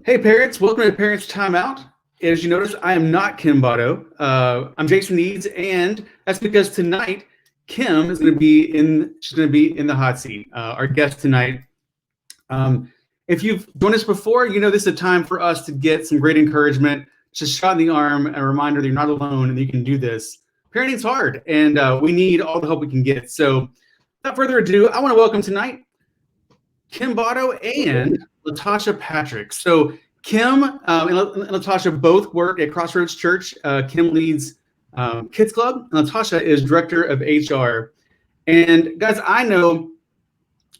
Hey parents, welcome to Parents Timeout. As you notice, I am not Kim Botto. I'm Jason Needs, and that's because tonight Kim is going to be in the hot seat. Our guest tonight. If you've joined us before, you know this is a time for us to get some great encouragement, just a shot in the arm, and a reminder that you're not alone and that you can do this. Parenting's hard, and we need all the help we can get. So, without further ado, I want to welcome tonight Kim Botto and LaTasha Patrick. So Kim and LaTasha both work at Crossroads Church. Kim leads Kids Club, and LaTasha is director of HR. And guys, I know,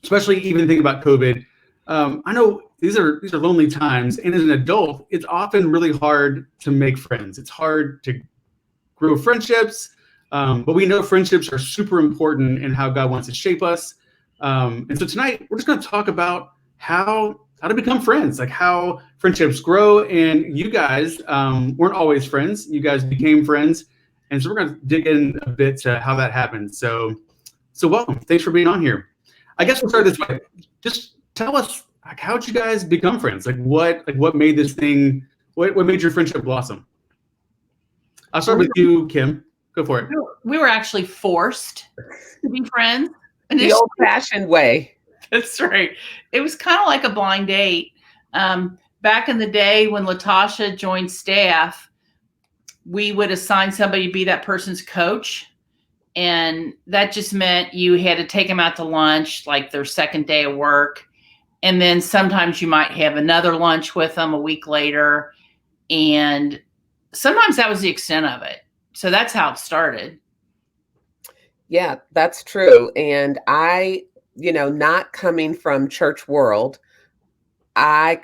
especially even thinking about COVID, I know these are lonely times. And as an adult, it's often really hard to make friends. It's hard to grow friendships, but we know friendships are super important in how God wants to shape us. And so tonight we're just going to talk about how to become friends, like how friendships grow. And you guys weren't always friends. You guys became friends. And so we're going to dig in a bit to how that happened. So welcome. Thanks for being on here. I guess we'll start this way. Just tell us, like, how'd you guys become friends? What made this thing, what made your friendship blossom? I'll start with you, Kim. Go for it. We were actually forced to be friends. The old-fashioned way. That's right. It was kind of like a blind date. Back in the day when LaTasha joined staff, we would assign somebody to be that person's coach. And that just meant you had to take them out to lunch, like their second day of work. And then sometimes you might have another lunch with them a week later. And sometimes that was the extent of it. So that's how it started. Yeah, that's true. And I, not coming from church world, I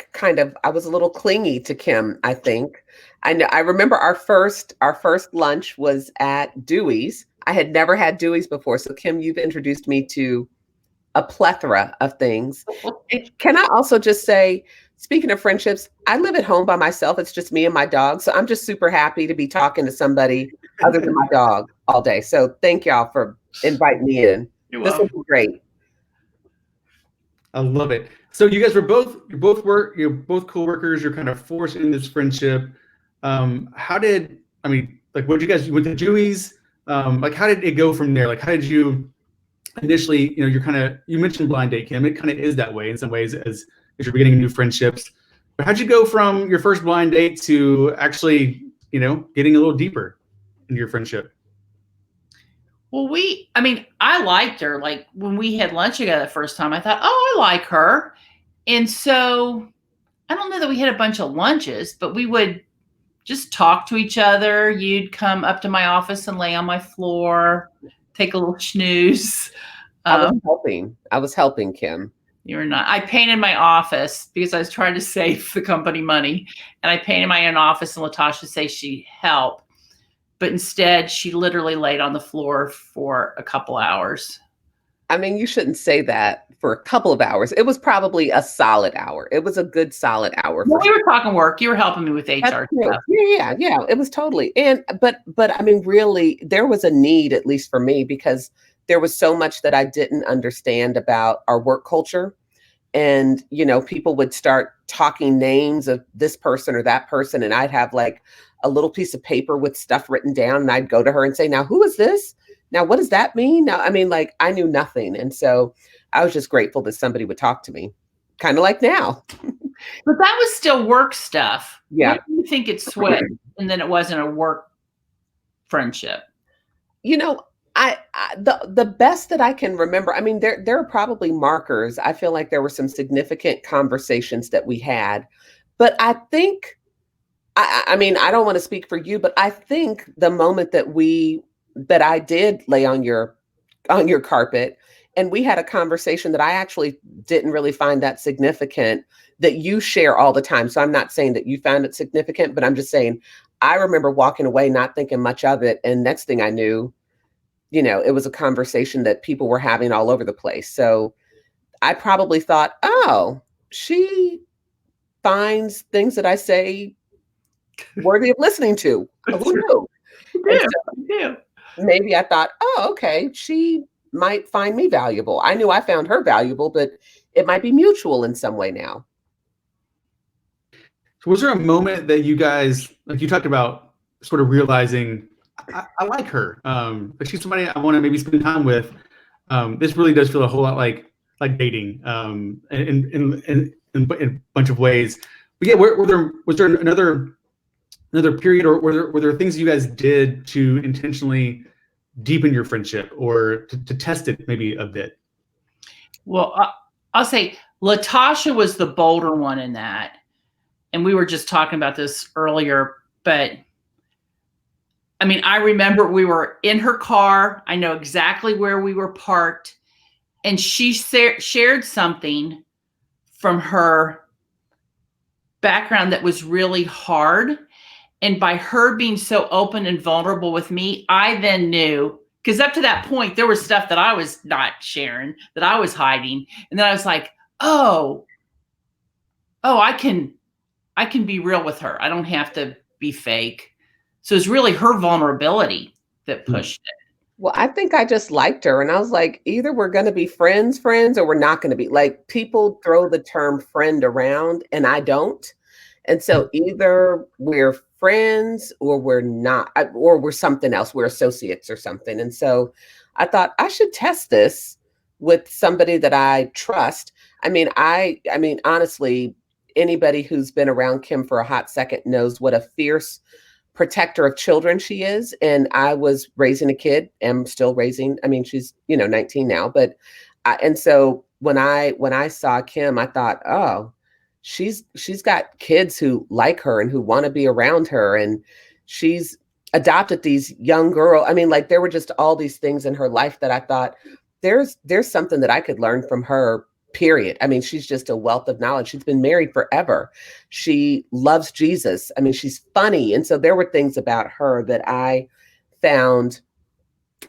was a little clingy to Kim, I think. I remember our first lunch was at Dewey's. I had never had Dewey's before. So Kim, you've introduced me to a plethora of things. Can I also just say, speaking of friendships, I live at home by myself. It's just me and my dog. So I'm just super happy to be talking to somebody other than my dog all day. So thank y'all for inviting me in. This will be great. I love it. So you guys you're both coworkers. You're kind of forced in this friendship. What did you guys, you went to Dewey's? How did it go from there? Like, how did you initially, you mentioned blind date, Kim. It kind of is that way in some ways as you're beginning new friendships. But how'd you go from your first blind date to actually, getting a little deeper into your friendship? Well, I liked her. Like when we had lunch together the first time, I thought, oh, I like her. And so I don't know that we had a bunch of lunches, but we would just talk to each other. You'd come up to my office and lay on my floor, take a little snooze. I was helping Kim. You were not. I painted my office because I was trying to save the company money. And I painted my own office, and LaTasha said she'd help. But instead, she literally laid on the floor for a couple hours. I mean, you shouldn't say that for a couple of hours. It was probably a solid hour. It was a good solid hour. Well, we were talking work. You were helping me with HR stuff. Yeah. It was totally. But I mean, really, there was a need, at least for me, because there was so much that I didn't understand about our work culture. And, people would start talking names of this person or that person. And I'd have like a little piece of paper with stuff written down. And I'd go to her and say, now, who is this? Now, what does that mean? Now, I knew nothing. And so I was just grateful that somebody would talk to me, kind of like now. But that was still work stuff. Yeah. What do you think it switched and then it wasn't a work friendship? The best that I can remember, there are probably markers. I feel like there were some significant conversations that we had, but I think, I don't want to speak for you, but I think the moment that I did lay on your carpet and we had a conversation that I actually didn't really find that significant, that you share all the time. So I'm not saying that you found it significant, but I'm just saying, I remember walking away, not thinking much of it. And next thing I knew, it was a conversation that people were having all over the place. So I probably thought, oh, she finds things that I say worthy of listening to. Who knew? Yeah. Maybe I thought, oh, okay, she might find me valuable. I knew I found her valuable, but it might be mutual in some way now. So was there a moment that you guys, like you talked about, sort of realizing, I like her, but she's somebody I want to maybe spend time with. This really does feel a whole lot like dating, in a bunch of ways. But yeah, was there another period, or were there things you guys did to intentionally deepen your friendship, or to test it maybe a bit? Well, I'll say LaTasha was the bolder one in that. And we were just talking about this earlier, but I mean, I remember we were in her car. I know exactly where we were parked, and she shared something from her background that was really hard. And by her being so open and vulnerable with me, I then knew, because up to that point, there was stuff that I was not sharing, that I was hiding. And then I was like, oh, I can be real with her. I don't have to be fake. So it's really her vulnerability that pushed it. Well, I think I just liked her, and I was like, either we're going to be friends, or we're not going to be. Like, people throw the term friend around, and I don't. And so either we're friends or we're not, or we're something else. We're associates or something. And so I thought I should test this with somebody that I trust. I mean, honestly, anybody who's been around Kim for a hot second knows what a fierce protector of children she is. And I was raising a kid, am still raising. I mean, she's, 19 now, but and so when I saw Kim, I thought, oh, she's got kids who like her and who want to be around her, and she's adopted these young girl. I mean, like, there were just all these things in her life that I thought there's something that I could learn from her. Period. I mean, she's just a wealth of knowledge. She's been married forever. She loves Jesus. I mean, she's funny. And so there were things about her that I found,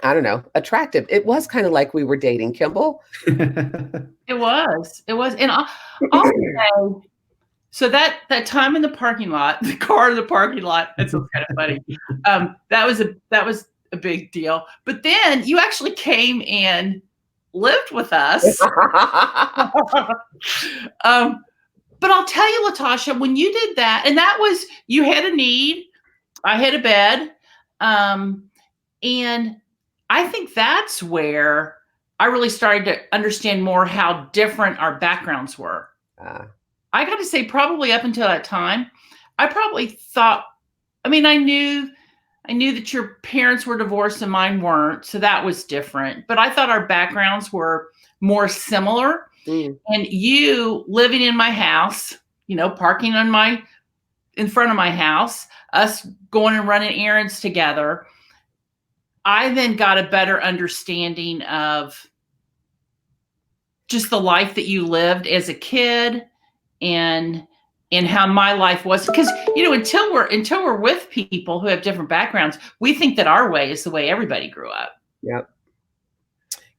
I don't know, attractive. It was kind of like we were dating, Kimball. It was. And I'll say, so that time in the parking lot, the car in the parking lot, that's kind of funny. That was a big deal. But then you actually came and lived with us. But I'll tell you, LaTasha, when you did that, and that was, you had a need, I had a bed. And I think that's where I really started to understand more how different our backgrounds were. I got to say, probably up until that time, I probably thought, I mean, I knew that your parents were divorced and mine weren't, so that was different. But I thought our backgrounds were more similar. And you living in my house, parking in front of my house, us going and running errands together, I then got a better understanding of just the life that you lived as a kid and how my life was. Because, until we're with people who have different backgrounds, we think that our way is the way everybody grew up. Yep.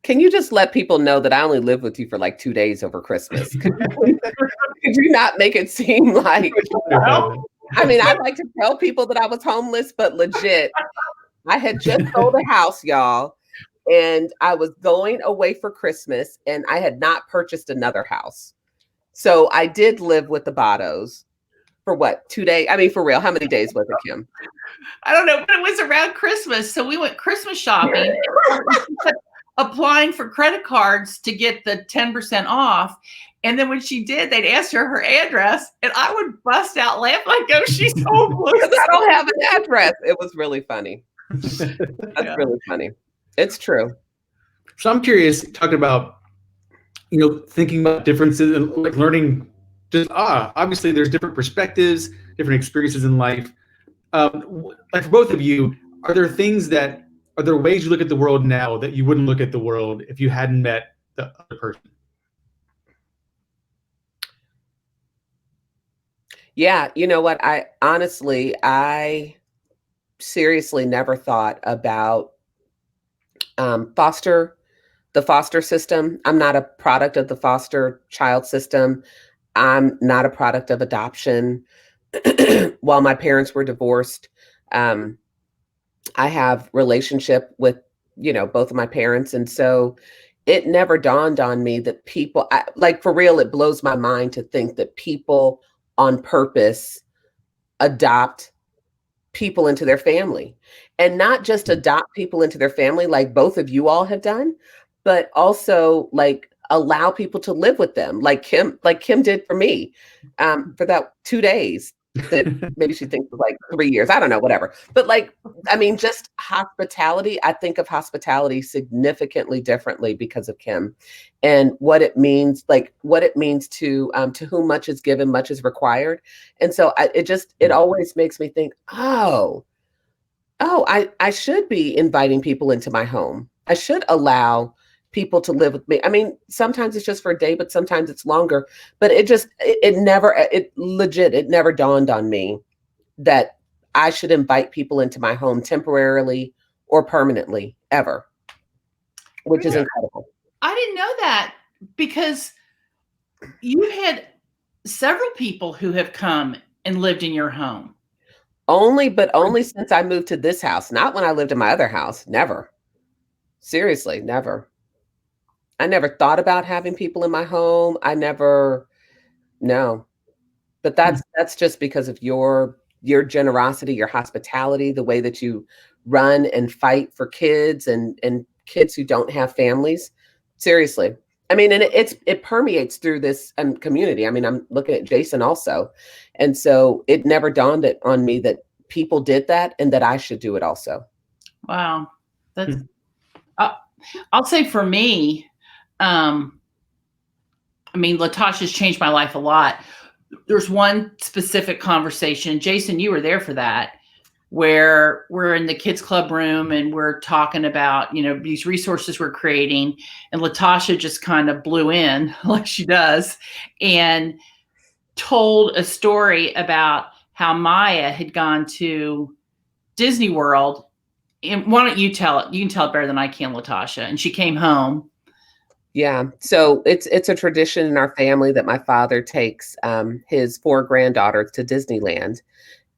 Can you just let people know that I only lived with you for like 2 days over Christmas? Could you not make it seem like, I mean, I'd like to tell people that I was homeless, but legit, I had just sold a house, y'all, and I was going away for Christmas, and I had not purchased another house. So I did live with the Bottos for what, 2 days? I mean, for real, how many days was it, Kim? I don't know, but it was around Christmas. So we went Christmas shopping, applying for credit cards to get the 10% off. And then when she did, they'd ask her address, and I would bust out laughing like, oh, she's homeless. Because I don't have an address. It was really funny. That's really funny. It's true. So I'm curious, talking about, thinking about differences and like learning, just obviously there's different perspectives, different experiences in life. Like for both of you, are there ways you look at the world now that you wouldn't look at the world if you hadn't met the other person? Yeah, you know what? I seriously never thought about the foster system. I'm not a product of the foster child system. I'm not a product of adoption. While my parents were divorced, I have relationship with, both of my parents. And so it never dawned on me that people, like for real, it blows my mind to think that people on purpose adopt people into their family, and not just adopt people into their family like both of you all have done, but also like allow people to live with them like Kim did for me, for that 2 days that maybe she thinks was like 3 years. I don't know, whatever. But like, I mean, just hospitality. I think of hospitality significantly differently because of Kim, and what it means to whom much is given, much is required. And so it always makes me think, I should be inviting people into my home. I should allow people to live with me. I mean, sometimes it's just for a day, but sometimes it's longer. But it never dawned on me that I should invite people into my home temporarily or permanently, ever, which is incredible. I didn't know that, because you had several people who have come and lived in your home. Only since I moved to this house, not when I lived in my other house. Never. Seriously, never. I never thought about having people in my home. No. But that's just because of your generosity, your hospitality, the way that you run and fight for kids and kids who don't have families. Seriously. I mean, and it permeates through this community. I mean, I'm looking at Jason also. And so it never dawned on me that people did that and that I should do it also. Wow. That's, I'll say for me, I mean, LaTasha's changed my life a lot. There's one specific conversation, Jason, you were there for that, where we're in the kids club room and we're talking about, these resources we're creating, and LaTasha just kind of blew in like she does and told a story about how Maya had gone to Disney World. And why don't you tell it? You can tell it better than I can, LaTasha. And she came home. Yeah. So it's a tradition in our family that my father takes his 4 granddaughters to Disneyland.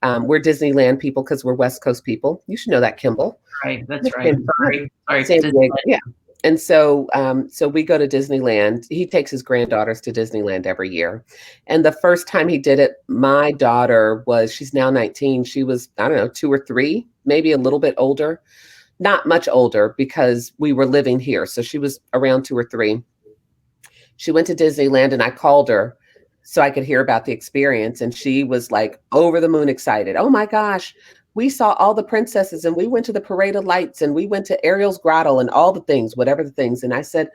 We're Disneyland people because we're West Coast people. You should know that, Kimball. Right. That's right. Sorry. San Diego. Yeah. And so we go to Disneyland. He takes his granddaughters to Disneyland every year. And the first time he did it, my daughter she's now 19. She was, I don't know, 2 or 3, maybe a little bit older. Not much older because we were living here. So she was around 2 or 3. She went to Disneyland and I called her so I could hear about the experience. And she was like over the moon excited. Oh my gosh, we saw all the princesses and we went to the Parade of Lights and we went to Ariel's Grotto and all the things, whatever the things. And I said,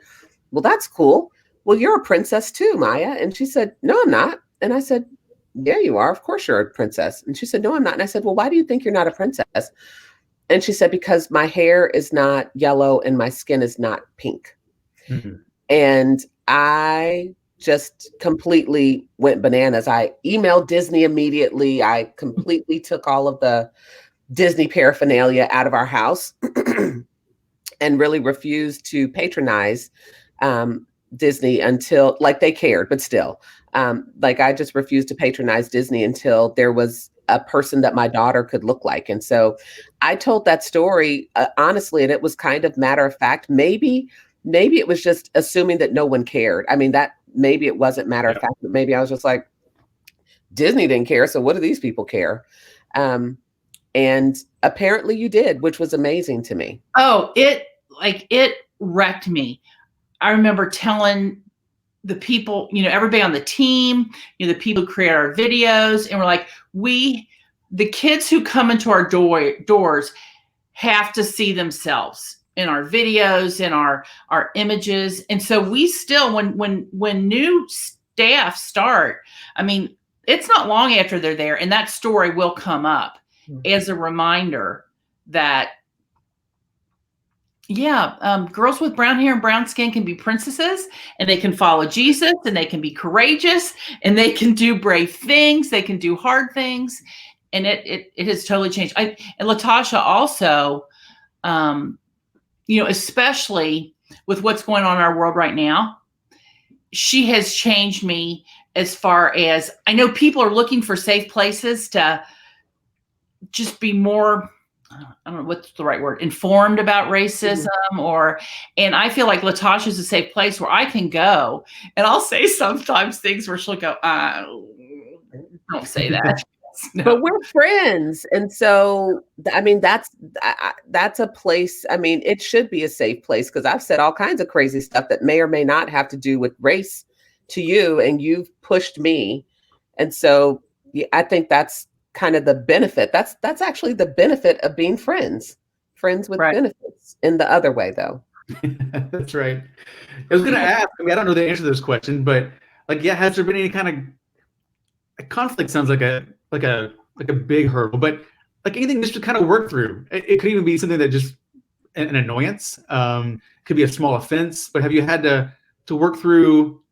well, that's cool. Well, you're a princess too, Maya. And she said, no, I'm not. And I said, yeah, you are. Of course you're a princess. And she said, no, I'm not. And I said, well, why do you think you're not a princess? And she said, because my hair is not yellow and my skin is not pink. Mm-hmm. And I just completely went bananas. I emailed Disney immediately. I completely took all of the Disney paraphernalia out of our house and really refused to patronize Disney until, like, they cared, but still, I just refused to patronize Disney until there was a person that my daughter could look like. And so I told that story honestly, and it was kind of matter of fact. Maybe it was just assuming that no one cared. I mean, that maybe it wasn't matter of fact, but maybe I was just like, Disney didn't care, so what do these people care? And apparently you did, which was amazing to me. Oh, it wrecked me. I remember telling the people, everybody on the team, the people who create our videos, and we're like, the kids who come into our doors have to see themselves in our videos, in our images. And so we still, when new staff start, I mean, it's not long after they're there, and that story will come up as a reminder that, girls with brown hair and brown skin can be princesses, and they can follow Jesus, and they can be courageous, and they can do brave things. They can do hard things. And it has totally changed. And LaTasha also, especially with what's going on in our world right now, she has changed me as far as, I know people are looking for safe places to just be more, I don't know what's the right word, informed about racism, and I feel like LaTasha is a safe place where I can go, and I'll say sometimes things where she'll go, don't say that. No. But we're friends, and so I mean that's a place. I mean, it should be a safe place because I've said all kinds of crazy stuff that may or may not have to do with race to you, and you've pushed me, and so I think that's kind of the benefit. That's actually the benefit of being friends with Right. benefits. In the other way, though. That's right. I was going to ask. I mean, I don't know the answer to this question, but like, yeah, has there been any kind of conflict? Sounds like a big hurdle, but like anything just to kind of work through. It could even be something that just an annoyance. Could be a small offense, but have you had to work through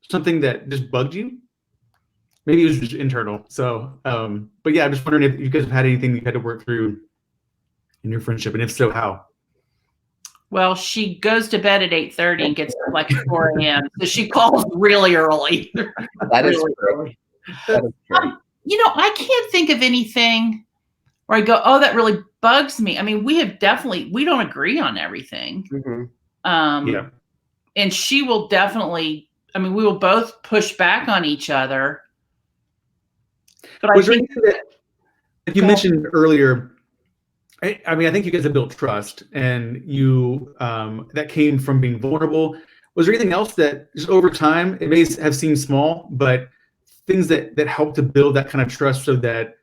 something that just bugged you? Maybe it was just internal. So, but yeah, I'm just wondering if you guys have had anything you had to work through in your friendship, and if so, how? Well, she goes to bed at 8:30 and gets up like 4 a.m. So she calls really early. That is Really true. early. That is true. I can't think of anything where I go, oh, that really bugs me. I mean, we don't agree on everything. Mhm. Yeah. And she will definitely, I mean, we will both push back on each other. But Was I there think anything that, like you mentioned earlier, I mean, I think you guys have built trust, and you that came from being vulnerable. Was there anything else that just over time, it may have seemed small, but things that help to build that kind of trust, so that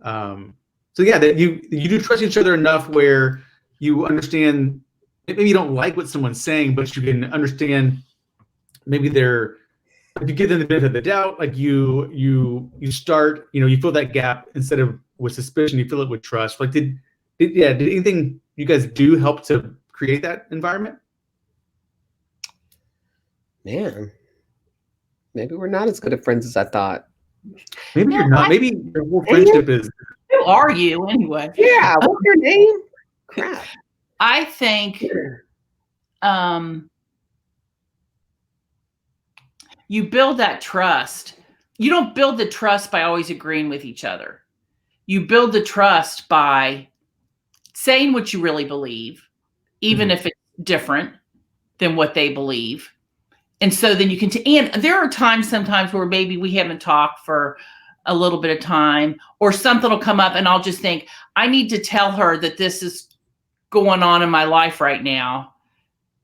that you do trust each other enough where you understand, maybe you don't like what someone's saying, but you can understand maybe if you give them the benefit of the doubt, like you start, you fill that gap instead of with suspicion, you fill it with trust. Like did anything you guys do help to create that environment? Man, maybe we're not as good of friends as I thought. Maybe No, you're not. Maybe your whole friendship is. who are you anyway? Yeah, what's your name? Crap. I think you build that trust. You don't build the trust by always agreeing with each other. You build the trust by saying what you really believe, even if it's different than what they believe. And so then you can, and there are times sometimes where maybe we haven't talked for a little bit of time, or something will come up and I'll just think, I need to tell her that this is going on in my life right now,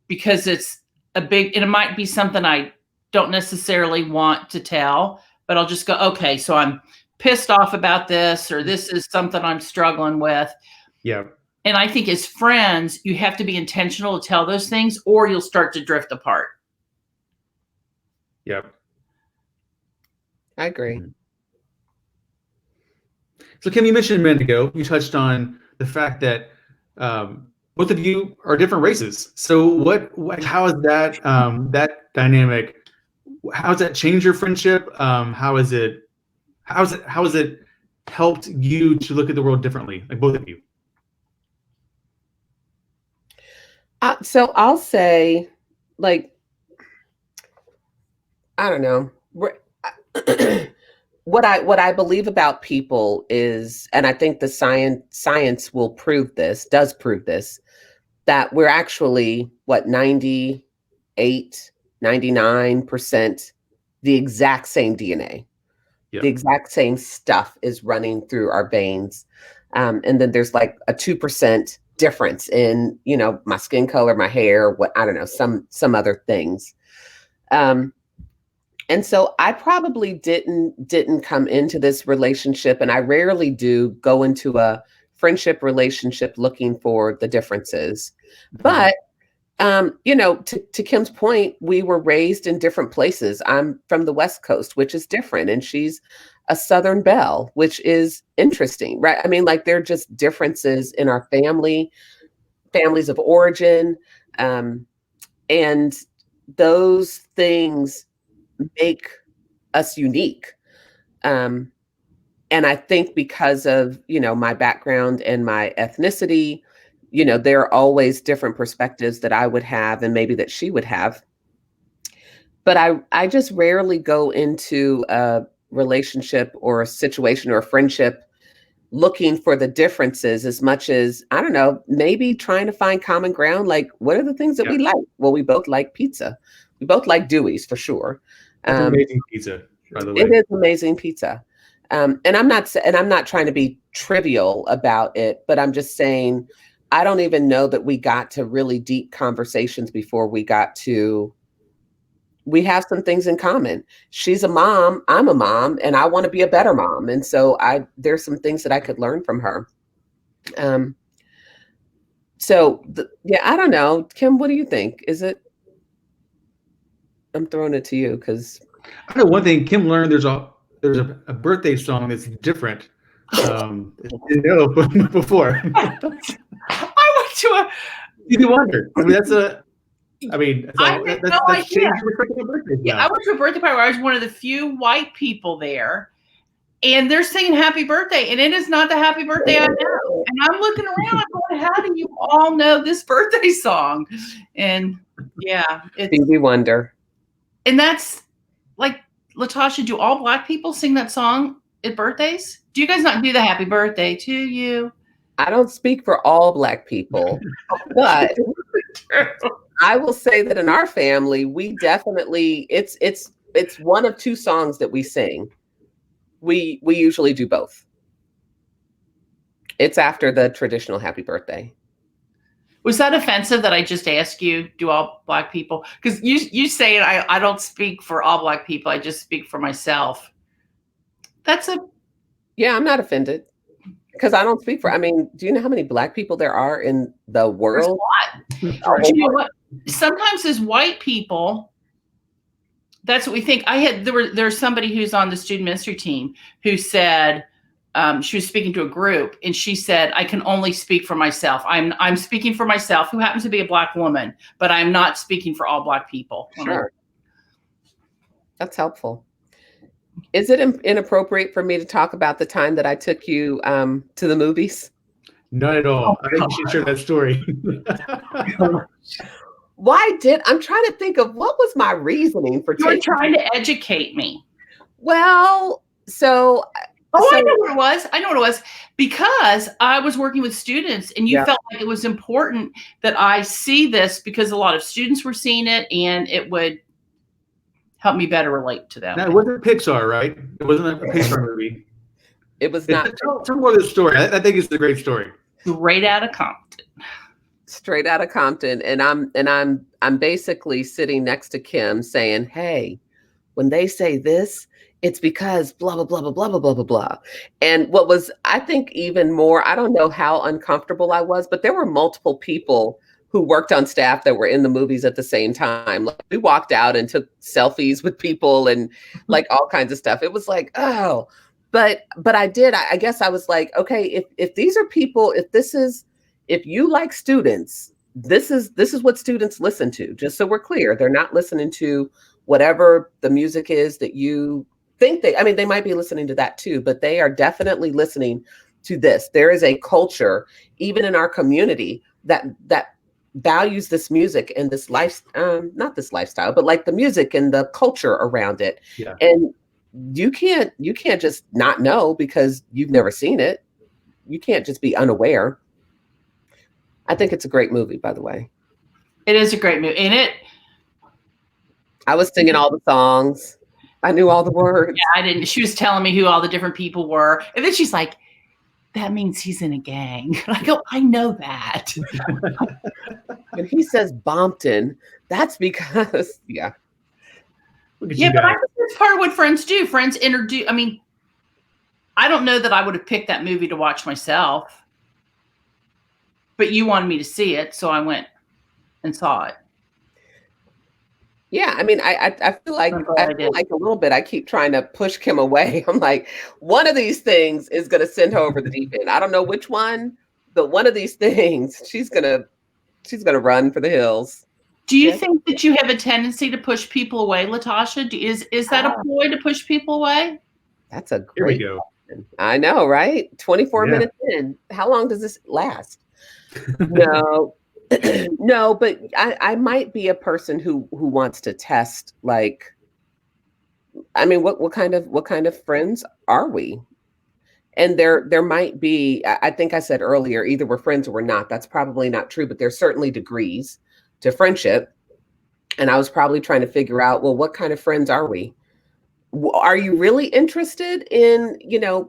because it's and it might be something I don't necessarily want to tell, but I'll just go, okay, so I'm pissed off about this, or this is something I'm struggling with. Yeah. And I think as friends, you have to be intentional to tell those things, or you'll start to drift apart. Yeah. I agree. Mm-hmm. So Kim, you mentioned a minute ago, you touched on the fact that both of you are different races. So how is that that dynamic? How has that changed your friendship? How has it helped you to look at the world differently, like both of you? So I'll say, like, I don't know. What I believe about people is, and I think the science does prove this, that we're actually 98, 99% the exact same DNA. Yep. The exact same stuff is running through our veins. And then there's like a 2% difference in, my skin color, my hair, I don't know, some other things. And so I probably didn't come into this relationship, and I rarely do go into a friendship relationship looking for the differences. But to Kim's point, we were raised in different places. I'm from the West Coast, which is different, and she's a Southern belle, which is interesting, right? I mean, like, there are just differences in our families of origin, and those things make us unique. And I think because of, my background and my ethnicity, there are always different perspectives that I would have and maybe that she would have. But I just rarely go into a relationship or a situation or a friendship looking for the differences as much as, I don't know, maybe trying to find common ground. Like, what are the things that we like? Well, we both like pizza. We both like Dewey's for sure. That's amazing pizza, by the way. It is amazing pizza. And I'm not trying to be trivial about it, but I'm just saying, I don't even know that we got to really deep conversations before we have some things in common. She's a mom, I'm a mom, and I want to be a better mom. And so there's some things that I could learn from her. I don't know. Kim, what do you think? I'm throwing it to you because I know one thing Kim learned. There's a birthday song that's different. Before. I went to a. You do wonder. I mean, that's no idea. changed your freaking birthday. Yeah, I went to a birthday party where I was one of the few white people there, and they're singing "Happy Birthday," and it is not the happy birthday I know. And I'm looking around, I'm going, "How do you all know this birthday song?" And yeah, it's Stevie Wonder. And that's like, LaTasha, do all Black people sing that song at birthdays? Do you guys not do the happy birthday to you? I don't speak for all Black people, but I will say that in our family, we definitely, it's one of two songs that we sing. We usually do both. It's after the traditional happy birthday. Was that offensive that I just asked you, do all Black people? Because you say it, I don't speak for all Black people. I just speak for myself. Yeah, I'm not offended because I don't speak for, do you know how many Black people there are in the world? There's a lot. You know what? Sometimes as white people, that's what we think. There's somebody who's on the student ministry team who said, she was speaking to a group and she said, I can only speak for myself. I'm speaking for myself, who happens to be a Black woman, but I'm not speaking for all Black people. Sure. That's helpful. Is it inappropriate for me to talk about the time that I took you to the movies? Not at all. I think you should share that story. I'm trying to think of what was my reasoning for You're trying to educate me. Well, so I know what it was. I know what it was because I was working with students and you felt like it was important that I see this because a lot of students were seeing it and it would help me better relate to them. Now, it wasn't Pixar, right? It wasn't a Pixar movie. It was not. Tell more of the story. I think it's a great story. Straight out of Compton. Straight out of Compton. And I'm basically sitting next to Kim saying, hey, when they say this, it's because blah, blah, blah, blah, blah, blah, blah, blah, blah. And what was, I think, even more, I don't know how uncomfortable I was, but there were multiple people who worked on staff that were in the movies at the same time. Like, we walked out and took selfies with people and like all kinds of stuff. It was like, oh, but I guess I was like, okay, if these are people, if you like students, this is what students listen to, just so we're clear. They're not listening to whatever the music is that you think they might be listening to that too, but they are definitely listening to this. There is a culture, even in our community, that values this music and this life, not this lifestyle, but like the music and the culture around it. Yeah. And you can't just not know because you've never seen it. You can't just be unaware. I think it's a great movie, by the way. It is a great movie. And I was singing all the songs. I knew all the words. Yeah, I didn't. She was telling me who all the different people were. And then she's like, that means he's in a gang. I go, I know that. When he says Bompton, that's because, yeah. Yeah, but I think that's part of what friends do. Friends introduce, I don't know that I would have picked that movie to watch myself, but you wanted me to see it, so I went and saw it. Yeah, I feel like a little bit. I keep trying to push Kim away. I'm like, one of these things is going to send her over the deep end. I don't know which one, but one of these things, she's gonna run for the hills. Do you think that you have a tendency to push people away, LaTasha? Is that a ploy to push people away? That's a great. Here we go. Question. I know, right? 24 minutes in. How long does this last? No. No, but I might be a person who wants to test, like, what kind of friends are we? And there might be, I think I said earlier, either we're friends or we're not. That's probably not true, but there's certainly degrees to friendship. And I was probably trying to figure out, well, what kind of friends are we? Are you really interested in,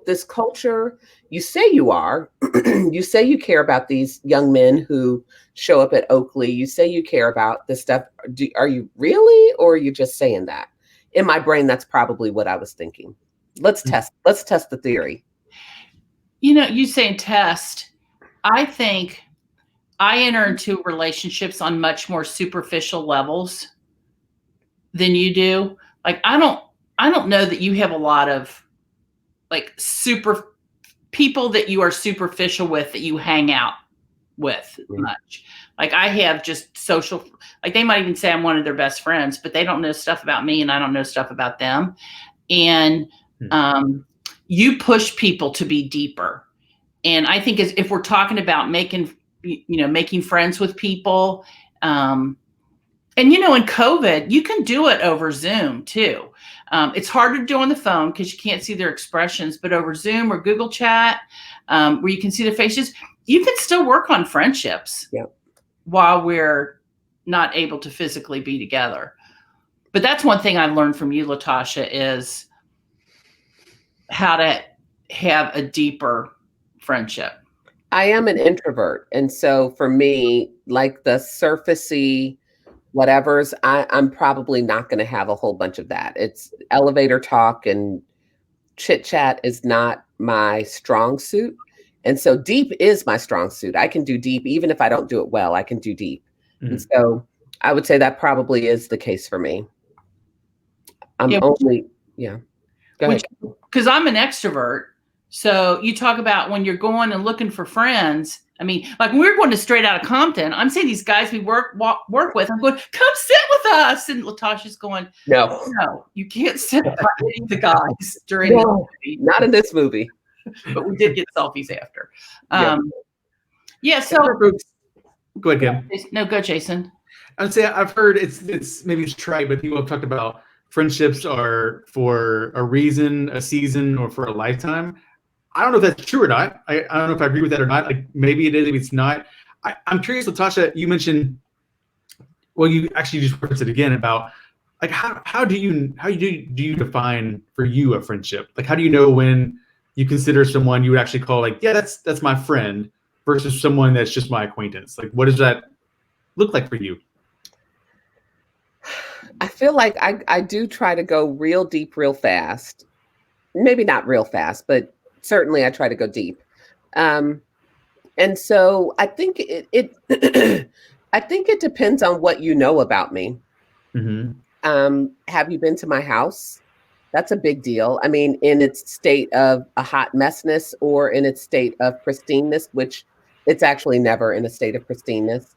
this culture? You say you are. You say you care about these young men who show up at Oakley. You say you care about this stuff. Are you really, or are you just saying that? In my brain, that's probably what I was thinking. Let's test the theory. You saying test. I think I enter into relationships on much more superficial levels than you do. Like, I don't know that you have a lot of like super people that you are superficial with that you hang out with much. Like, I have just social, like they might even say I'm one of their best friends, but they don't know stuff about me and I don't know stuff about them. And you push people to be deeper. And I think if we're talking about making friends with people, and in COVID, you can do it over Zoom too. It's hard to do on the phone because you can't see their expressions, but over Zoom or Google Chat, where you can see their faces, you can still work on friendships while we're not able to physically be together. But that's one thing I've learned from you, LaTasha, is how to have a deeper friendship. I am an introvert. And so for me, like the surfacey whatever's, I'm probably not going to have a whole bunch of that. It's elevator talk and chit chat is not my strong suit. And so deep is my strong suit. I can do deep. Even if I don't do it well, I can do deep. And so I would say that probably is the case for me. Go ahead. Because I'm an extrovert. So you talk about when you're going and looking for friends. I mean, like when we're going to Straight Outta Compton, I'm saying these guys we work with, I'm going, come sit with us. And LaTasha's going, no, you can't sit by any of the guys during the movie. Not in this movie. But we did get selfies after. So go ahead, Kim. No, go, Jason. I would say I've heard it's maybe it's trite, but people have talked about friendships are for a reason, a season, or for a lifetime. I don't know if that's true or not. I don't know if I agree with that or not. Like maybe it is, maybe it's not. I'm curious, LaTasha, you mentioned, well, you actually just referenced it again about like how do you define for you a friendship? Like how do you know when you consider someone you would actually call like, yeah, that's my friend versus someone that's just my acquaintance? Like what does that look like for you? I feel like I do try to go real deep, real fast. Maybe not real fast, but certainly I try to go deep. And so I think it I think it depends on what you know about me. Have you been to my house? That's a big deal. I mean, in its state of a hot messness or in its state of pristineness, which it's actually never in a state of pristineness.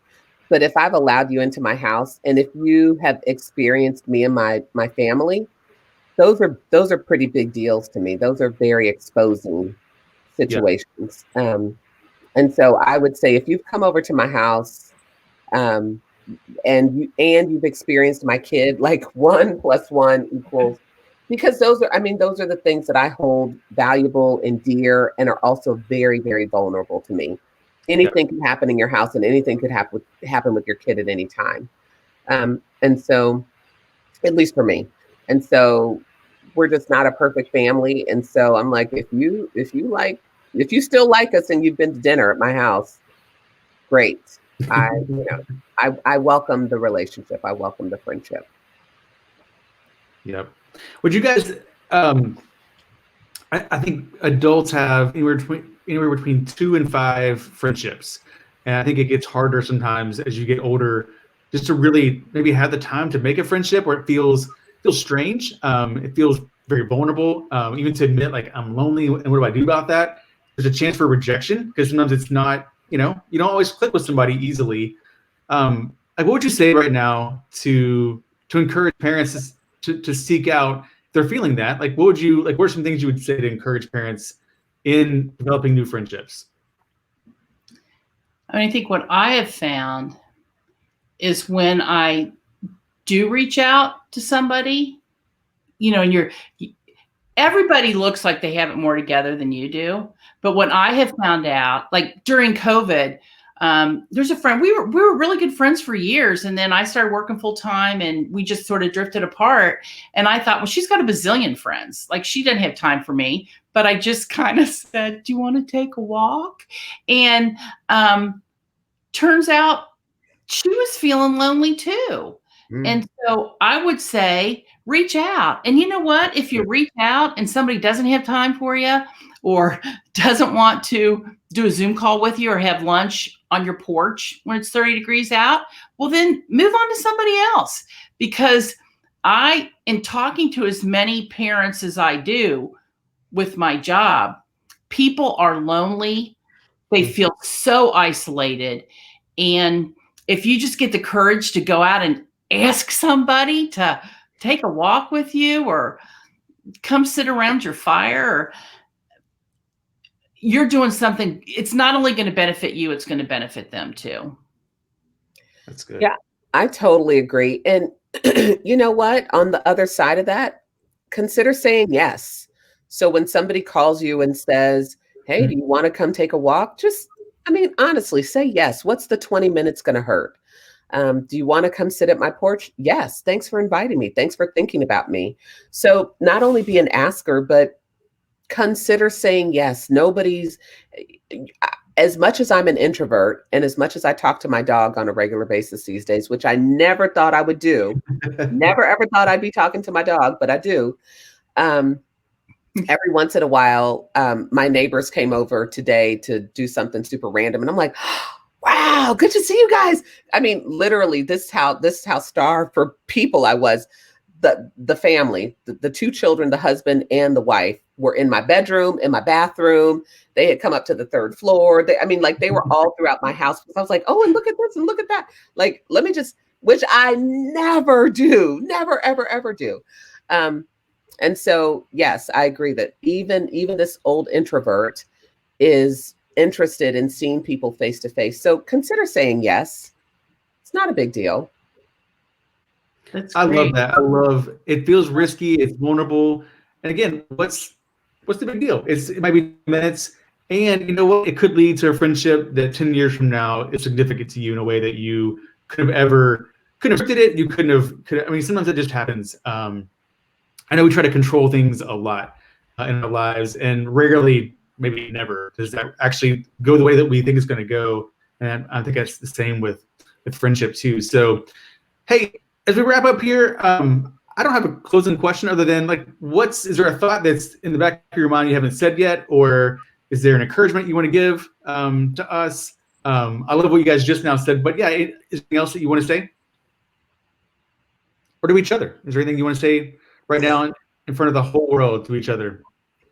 But if I've allowed you into my house and if you have experienced me and my family, those are pretty big deals to me. Those are very exposing situations. And so I would say if you've come over to my house and you've experienced my kid, like 1 + 1 equals, because those are the things that I hold valuable and dear and are also very, very vulnerable to me. Anything can happen in your house and anything could happen with your kid at any time. And so, at least for me. And so we're just not a perfect family. And so I'm like, if you still like us and you've been to dinner at my house, great. I welcome the relationship. I welcome the friendship. Yep. Would you guys, I think adults have anywhere between 2 and 5 friendships. And I think it gets harder sometimes as you get older, just to really maybe have the time to make a friendship where it feels strange. It feels very vulnerable, even to admit like I'm lonely and what do I do about that? There's a chance for rejection because sometimes it's not, you don't always click with somebody easily. Like what would you say right now to encourage parents to seek out if they're feeling that? Like what are some things you would say to encourage parents in developing new friendships? I think what I have found is when I do reach out to somebody, and everybody looks like they have it more together than you do. But what I have found out, like during COVID, there's a friend, we were really good friends for years. And then I started working full time and we just sort of drifted apart. And I thought, well, she's got a bazillion friends. Like she doesn't have time for me, but I just kind of said, do you want to take a walk? And, turns out she was feeling lonely too. And so I would say, reach out. And you know what? If you reach out and somebody doesn't have time for you or doesn't want to do a Zoom call with you or have lunch on your porch when it's 30 degrees out, well, then move on to somebody else. Because in talking to as many parents as I do with my job, people are lonely. They feel so isolated. And if you just get the courage to go out and ask somebody to take a walk with you or come sit around your fire, you're doing something. It's not only going to benefit you, it's going to benefit them too. That's good. Yeah, I totally agree. And you know what? On the other side of that, consider saying yes. So when somebody calls you and says, hey, do you want to come take a walk? Honestly, say yes. What's the 20 minutes going to hurt? Do you want to come sit at my porch? Yes. Thanks for inviting me. Thanks for thinking about me. So not only be an asker, but consider saying yes. As much as I'm an introvert and as much as I talk to my dog on a regular basis these days, which I never thought I would do, never ever thought I'd be talking to my dog, but I do. Every once in a while, my neighbors came over today to do something super random. And I'm like, wow, good to see you guys. I mean, literally, this is how starved for people I was. The family, the two children, the husband and the wife were in my bedroom, in my bathroom. They had come up to the third floor. They were all throughout my house. I was like, oh, and look at this and look at that. Like, which I never do, never, ever, ever do. And so, yes, I agree that even this old introvert is interested in seeing people face to face. So consider saying yes. It's not a big deal. I love that. It feels risky. It's vulnerable. And again, what's the big deal? It might be minutes. And you know what? It could lead to a friendship that 10 years from now is significant to you in a way that you couldn't have predicted it. You couldn't have, sometimes it just happens. I know we try to control things a lot in our lives, and rarely, maybe never, does that actually go the way that we think it's going to go. And I think that's the same with friendship too. So, hey, as we wrap up here, I don't have a closing question other than is there a thought that's in the back of your mind you haven't said yet, or is there an encouragement you want to give to us? I love what you guys just now said, but yeah, is there anything else that you want to say? Or to each other? Is there anything you want to say right now in front of the whole world to each other?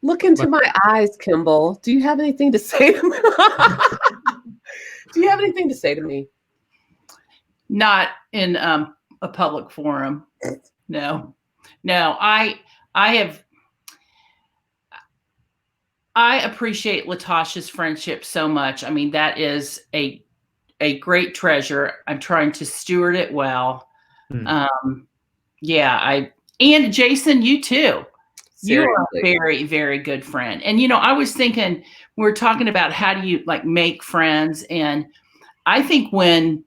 Look into my eyes, Kimball. Do you have anything to say to me? Do you have anything to say to me? Not in a public forum. No. I appreciate LaTasha's friendship so much. I mean, that is a great treasure. I'm trying to steward it well. And Jason, you too. Seriously. You are a very, very good friend. And, I was thinking, we were talking about how do you make friends. And I think when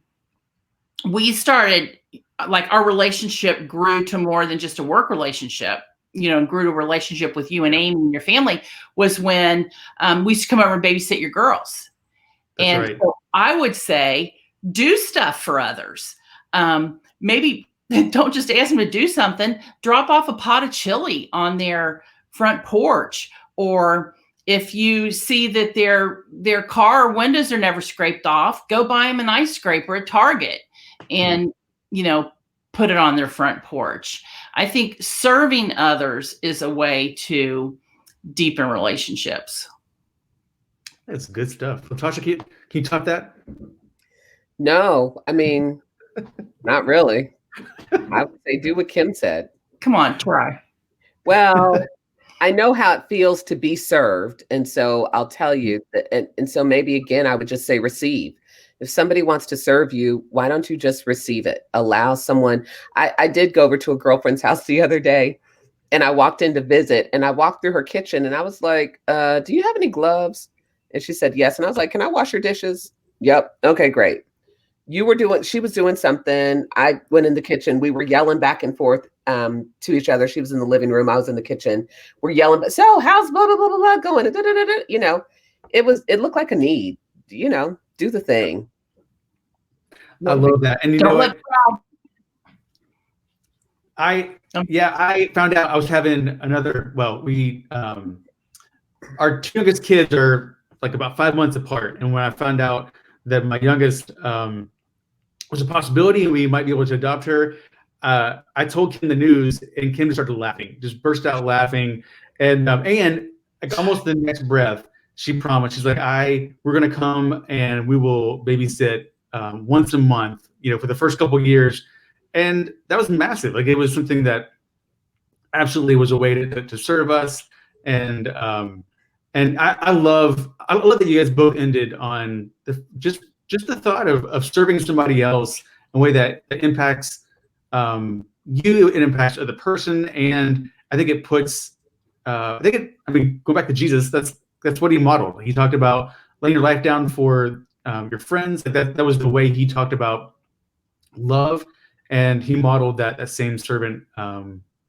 we started, our relationship grew to more than just a work relationship, and grew to a relationship with you and Amy and your family, was when we used to come over and babysit your girls. That's right. So I would say, do stuff for others. Maybe don't just ask them to do something. Drop off a pot of chili on their front porch. Or if you see that their car windows are never scraped off, go buy them an ice scraper at Target and, put it on their front porch. I think serving others is a way to deepen relationships. That's good stuff. LaTasha, can you top that? No, not really. I would say do what Kim said. Come on, try. Well, I know how it feels to be served. And so I'll tell you that, and so maybe again, I would just say receive. If somebody wants to serve you, why don't you just receive it? Allow someone. I did go over to a girlfriend's house the other day and I walked in to visit and I walked through her kitchen and I was like, do you have any gloves? And she said, yes. And I was like, can I wash your dishes? Yep. Okay, great. She was doing something. I went in the kitchen. We were yelling back and forth to each other. She was in the living room. I was in the kitchen. We're yelling, but so how's blah, blah, blah, blah, blah going? Da, da, da, da. You know, it looked like a need, you know, do the thing. I love that. And you know what? I found out I was having another, well, our two youngest kids are like about 5 months apart. And when I found out that my youngest was a possibility and we might be able to adopt her, I told Kim the news, and Kim just started laughing, just burst out laughing. And like almost the next breath, she promised, she's like, we're going to come and we will babysit once a month, you know, for the first couple of years. And that was massive. Like, it was something that absolutely was a way to serve us. And I love that you guys both ended on just the thought of serving somebody else in a way that impacts you, it impacts the person. And I think it puts, I mean, go back to Jesus, that's what he modeled. He talked about laying your life down for your friends. That was the way he talked about love. And he modeled that same servant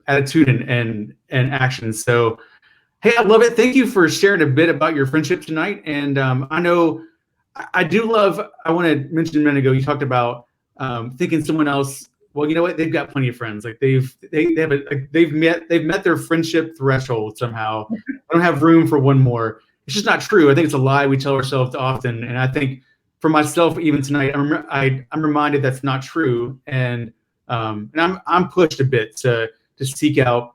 attitude and action. So, hey, I love it. Thank you for sharing a bit about your friendship tonight. And I know I want to mention a minute ago, you talked about thinking someone else, well, you know what? They've got plenty of friends. Like they've met their friendship threshold somehow. I don't have room for one more. It's just not true. I think it's a lie we tell ourselves often. And I think for myself, even tonight, I'm reminded that's not true. And I'm pushed a bit to seek out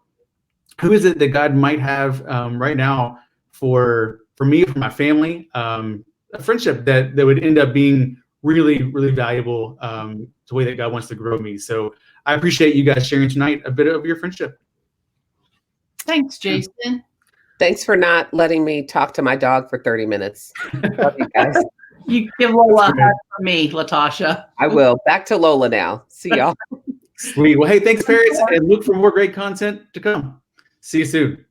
who is it that God might have right now for me, for my family, a friendship that would end up being really, really valuable to the way that God wants to grow me. So I appreciate you guys sharing tonight a bit of your friendship. Thanks, Jason. Thanks for not letting me talk to my dog for 30 minutes. Love you guys. You give Lola a hug for me, LaTasha. I will. Back to Lola now. See y'all. Sweet. Well, hey, thanks, parents, and look for more great content to come. See you soon.